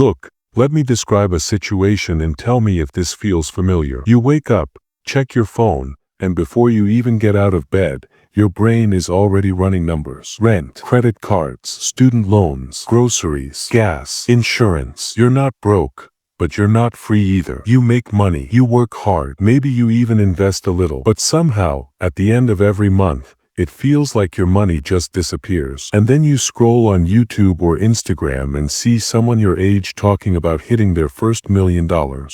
Look, let me describe a situation and tell me if this feels familiar. You wake up, check your phone, and before you even get out of bed, your brain is already running numbers. Rent, credit cards, student loans, groceries, gas, insurance. You're not broke, but you're not free either. You make money, you work hard, maybe you even invest a little. But somehow, at the end of every month, it feels like your money just disappears. And then you scroll on YouTube or Instagram and see someone your age talking about hitting their first $1 million.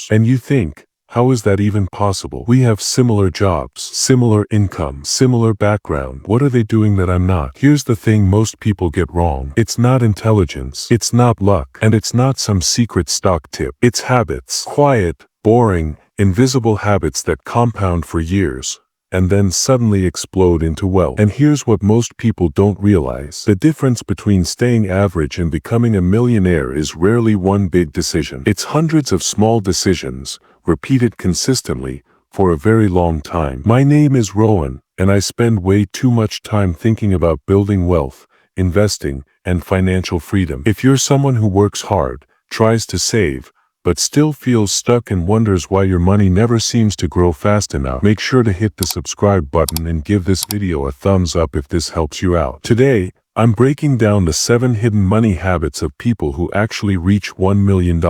And you think, how is that even possible? We have similar jobs, similar income, similar background. What are they doing that I'm not? Here's the thing most people get wrong. It's not intelligence. It's not luck. And it's not some secret stock tip. It's habits. Quiet, boring, invisible habits that compound for years and then suddenly explode into wealth. And here's what most people don't realize. The difference between staying average and becoming a millionaire is rarely one big decision. It's hundreds of small decisions, repeated consistently, for a very long time. My name is Rowan, and I spend way too much time thinking about building wealth, investing, and financial freedom. If you're someone who works hard, tries to save, but still feels stuck and wonders why your money never seems to grow fast enough, make sure to hit the subscribe button and give this video a thumbs up if this helps you out. Today, I'm breaking down the 7 hidden money habits of people who actually reach $1 million.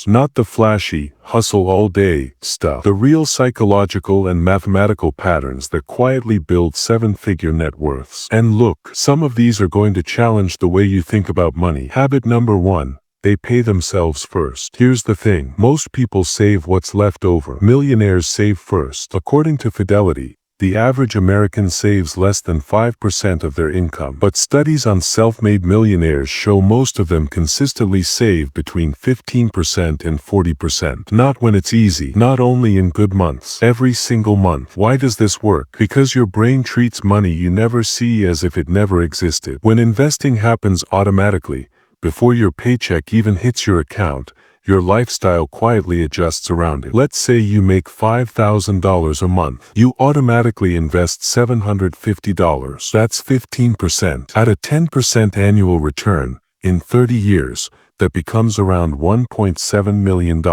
Not the flashy, hustle all day stuff. The real psychological and mathematical patterns that quietly build 7-figure net worths. And look, some of these are going to challenge the way you think about money. Habit number 1. They pay themselves first. Here's the thing. Most people save what's left over. Millionaires save first. According to Fidelity, the average American saves less than 5% of their income. But studies on self-made millionaires show most of them consistently save between 15% and 40%. Not when it's easy. Not only in good months. Every single month. Why does this work? Because your brain treats money you never see as if it never existed. When investing happens automatically, before your paycheck even hits your account, your lifestyle quietly adjusts around it. Let's say you make $5,000 a month. You automatically invest $750. That's 15%. At a 10% annual return, in 30 years, that becomes around $1.7 million.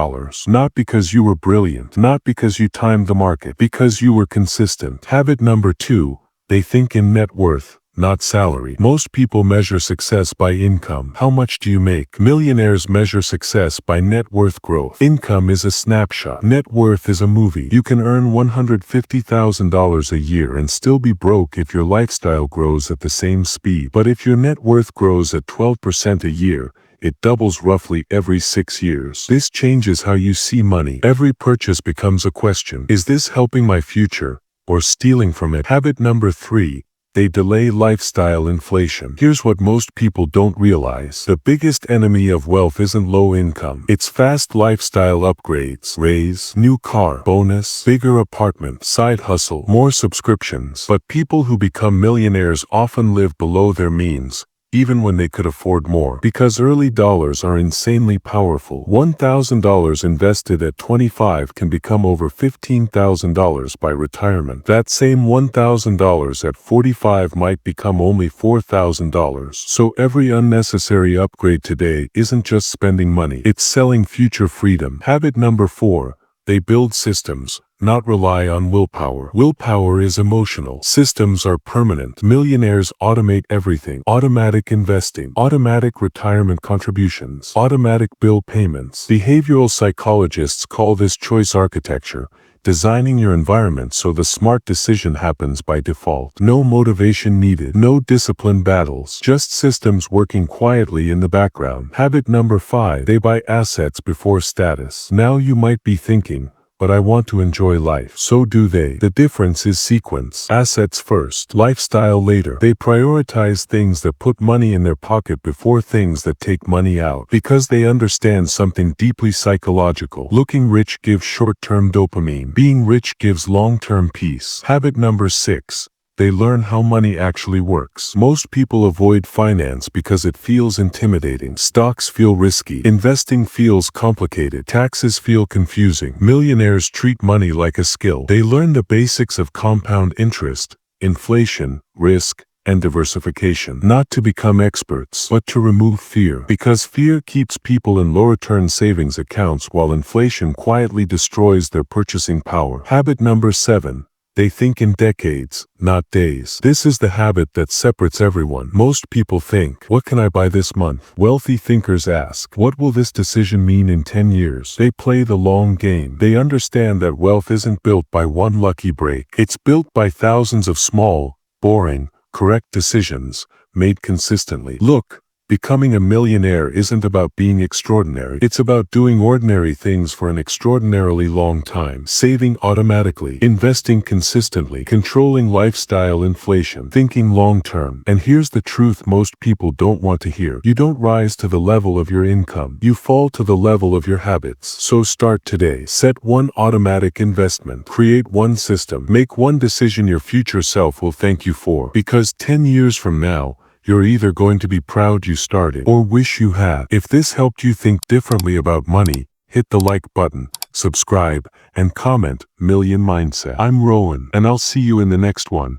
Not because you were brilliant, not because you timed the market, because you were consistent. Habit number 2, they think in net worth, not salary. Most people measure success by income. How much do you make? Millionaires measure success by net worth growth. Income is a snapshot. Net worth is a movie. You can earn $150,000 a year and still be broke if your lifestyle grows at the same speed. But if your net worth grows at 12% a year, it doubles roughly every 6 years. This changes how you see money. Every purchase becomes a question. Is this helping my future or stealing from it? Habit number 3. They delay lifestyle inflation. Here's what most people don't realize. The biggest enemy of wealth isn't low income. It's fast lifestyle upgrades. Raise, new car, bonus, bigger apartment, side hustle, more subscriptions. But people who become millionaires often live below their means, even when they could afford more. Because early dollars are insanely powerful. $1,000 invested at 25 can become over $15,000 by retirement. That same $1,000 at 45 might become only $4,000. So every unnecessary upgrade today isn't just spending money, it's selling future freedom. Habit number 4. They build systems, not rely on willpower. Willpower is emotional. Systems are permanent. Millionaires automate everything. Automatic investing, automatic retirement contributions, automatic bill payments. Behavioral psychologists call this choice architecture, designing your environment so the smart decision happens by default. No motivation needed. No discipline battles. Just systems working quietly in the background. Habit number 5. They buy assets before status. Now you might be thinking, but I want to enjoy life. So do they. The difference is sequence. Assets first, lifestyle later. They prioritize things that put money in their pocket before things that take money out. Because they understand something deeply psychological. Looking rich gives short-term dopamine. Being rich gives long-term peace. Habit number 6. They learn how money actually works. Most people avoid finance because it feels intimidating. Stocks feel risky. Investing feels complicated. Taxes feel confusing. Millionaires treat money like a skill. They learn the basics of compound interest, inflation, risk, and diversification. Not to become experts, but to remove fear. Because fear keeps people in low-return savings accounts while inflation quietly destroys their purchasing power. Habit number 7. They think in decades, not days. This is the habit that separates everyone. Most people think, what can I buy this month? Wealthy thinkers ask, what will this decision mean in 10 years? They play the long game. They understand that wealth isn't built by one lucky break. It's built by thousands of small, boring, correct decisions made consistently. Look, becoming a millionaire isn't about being extraordinary. It's about doing ordinary things for an extraordinarily long time. Saving automatically, investing consistently, controlling lifestyle inflation, thinking long-term. And here's the truth most people don't want to hear. You don't rise to the level of your income. You fall to the level of your habits. So start today. Set one automatic investment. Create one system. Make one decision your future self will thank you for. Because 10 years from now, you're either going to be proud you started or wish you had. If this helped you think differently about money, hit the like button, subscribe, and comment Million Mindset. I'm Rowan, and I'll see you in the next one.